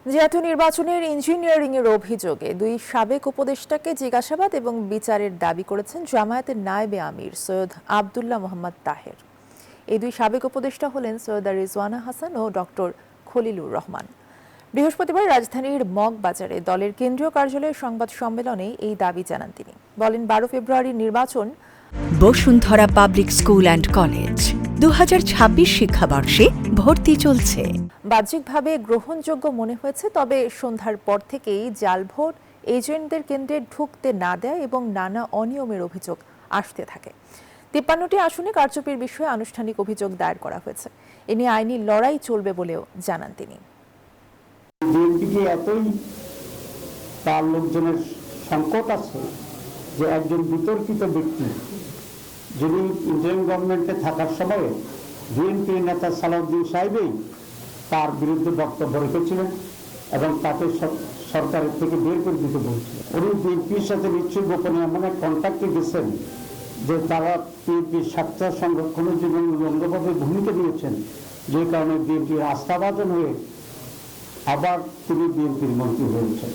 জাতীয় নির্বাচনের ইঞ্জিনিয়ারিং এর অভিযোগে দুই সাবেক উপদেষ্টাকে জিজ্ঞাসাবাদ এবং বিচারের দাবি করেছেন জামায়াতের নায়েবে আমির সৈয়দ আব্দুল্লাহ মোহাম্মদ তাহের। এই দুই সাবেক উপদেষ্টা হলেন সৈয়দা রিজওয়ানা হাসান ও ডক্টর খলিলুর রহমান। বৃহস্পতিবার রাজধানীর মগবাজারে দলের কেন্দ্রীয় কার্যালয়ের সংবাদ সম্মেলনে এই দাবি জানান তিনি। বলেন, 12 ফেব্রুয়ারির নির্বাচন Bashundhara public school and college 2026 শিক্ষাবর্ষে ভর্তি চলছে। বাহ্যিকভাবে গ্রহণযোগ্য মনে হয়েছে, তবে সন্ধ্যার পর থেকেই জাল ভোট, এজেন্টদের কেন্দ্রে ঢুকতে না দেয় এবং নানা অনিয়মের অভিযোগ আসতে থাকে। 53টি আসনে কারচুপির বিষয়ে আনুষ্ঠানিক অভিযোগ দায়ের করা হয়েছে। এ নিয়ে আইনি লড়াই চলবে বলেও জানান তিনি। বিএনপিকে এতই তার লোকজনের সংকট আছে যে একজন বিতর্কিত ব্যক্তি যিনি ইন্টারিম গভর্নমেন্টে থাকার সময় বিএনপির নেতা সালাউদ্দিন সাহেবই তার বিরুদ্ধে বক্তব্য রেখেছিলেন এবং তাকে সরকারের থেকে বের করে দিতে বলছিলেন। উনি বিএনপির সাথে নিশ্চয়ই গোপনে এমন এক কন্ট্যাক্টে গেছেন যে তারা বিএনপির স্বার্থ সংরক্ষণের জন্য অঙ্গভাবে ভূমিকা দিয়েছেন, যে কারণে বিএনপির আস্থাভাজন হয়ে আবার তিনি বিএনপির মন্ত্রী হয়েছেন।